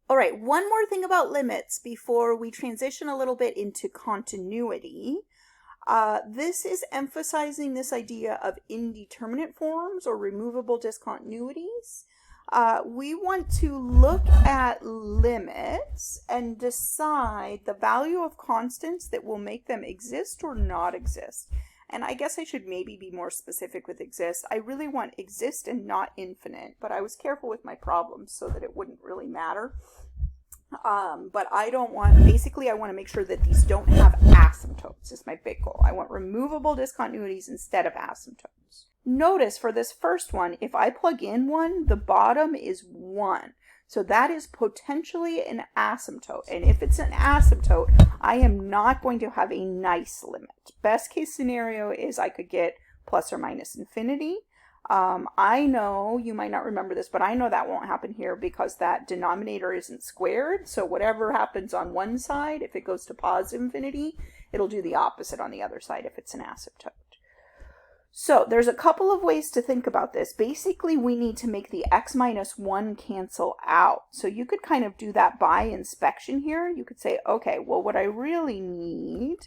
All right, one more thing about limits before we transition a little bit into continuity. This is emphasizing this idea of indeterminate forms or removable discontinuities. We want to look at limits and decide the value of constants that will make them exist or not exist. And I guess I should maybe be more specific with exist. I really want exist and not infinite, but I was careful with my problems so that it wouldn't really matter. But I don't want, basically I want to make sure that these don't have asymptotes is my big goal. I want removable discontinuities instead of asymptotes. Notice for this first one, if I plug in 1, the bottom is 1. So that is potentially an asymptote. And if it's an asymptote, I am not going to have a nice limit. Best case scenario is I could get plus or minus infinity. I know, you might not remember this, but I know that won't happen here because that denominator isn't squared. So whatever happens on one side, if it goes to positive infinity, it'll do the opposite on the other side if it's an asymptote. So there's a couple of ways to think about this. Basically, we need to make the x minus 1 cancel out. So you could kind of do that by inspection here. You could say, okay, well, what I really need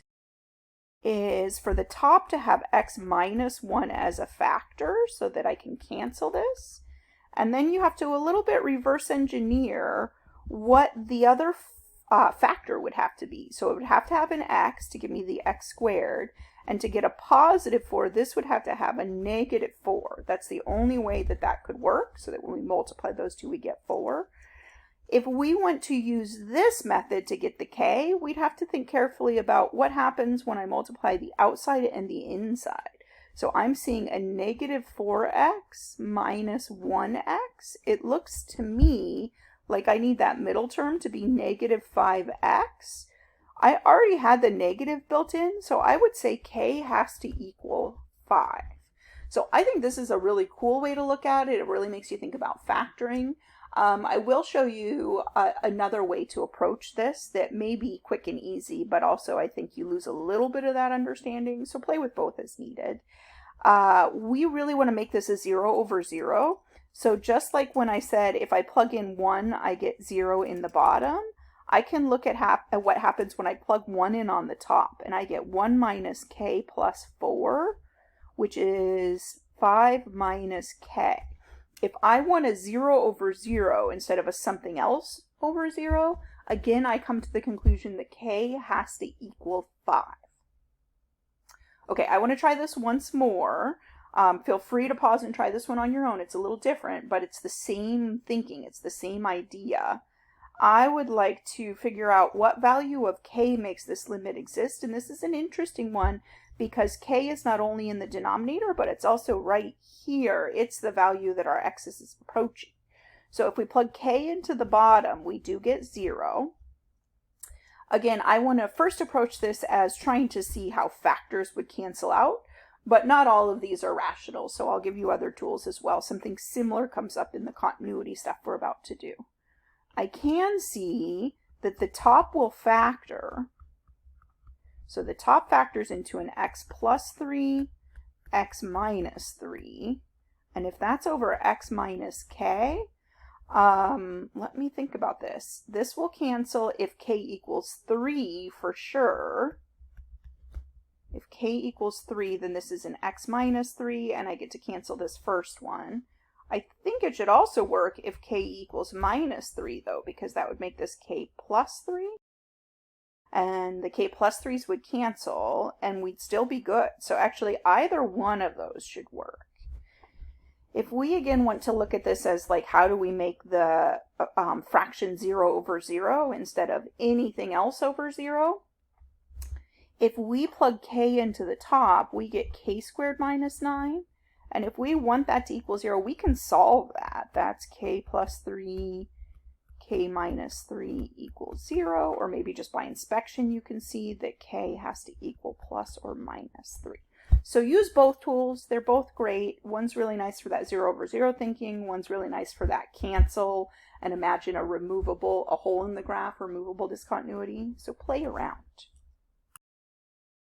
is for the top to have x minus 1 as a factor so that I can cancel this. And then you have to a little bit reverse engineer what the other factor would have to be. So it would have to have an x to give me the x squared. And to get a positive 4, this would have to have a negative 4. That's the only way that that could work, so that when we multiply those two, we get 4. If we want to use this method to get the k, we'd have to think carefully about what happens when I multiply the outside and the inside. So I'm seeing a negative 4x minus 1x. It looks to me like I need that middle term to be negative 5x. I already had the negative built in, so I would say k has to equal 5. So I think this is a really cool way to look at it. It really makes you think about factoring. I will show you another way to approach this that may be quick and easy, but also I think you lose a little bit of that understanding, so play with both as needed. We really want to make this a 0 over 0. So just like when I said if I plug in 1, I get 0 in the bottom, I can look at what happens when I plug 1 in on the top, and I get 1 minus k plus 4, which is 5 minus k. If I want a 0 over 0 instead of a something else over 0, again, I come to the conclusion that k has to equal 5. Okay, I want to try this once more. Feel free to pause and try this one on your own. It's a little different, but it's the same thinking. It's the same idea. I would like to figure out what value of k makes this limit exist, and this is an interesting one because k is not only in the denominator, but it's also right here. It's the value that our x is approaching. So if we plug k into the bottom, we do get 0. Again, I want to first approach this as trying to see how factors would cancel out, but not all of these are rational, so I'll give you other tools as well. Something similar comes up in the continuity stuff we're about to do. I can see that the top will factor. So the top factors into an x plus 3, x minus 3. And if that's over x minus k, let me think about this. This will cancel if k equals 3 for sure. If k equals 3, then this is an x minus 3, and I get to cancel this first one. I think it should also work if k equals minus 3, though, because that would make this k plus 3. And the k plus 3's would cancel, and we'd still be good. So actually, either one of those should work. If we, again, want to look at this as, like, how do we make the fraction 0 over 0 instead of anything else over 0? If we plug k into the top, we get k squared minus 9. And if we want that to equal 0, we can solve that. That's k plus 3, k minus 3 equals 0. Or maybe just by inspection, you can see that k has to equal plus or minus 3. So use both tools. They're both great. One's really nice for that 0 over 0 thinking. One's really nice for that cancel. And imagine a hole in the graph, removable discontinuity. So play around.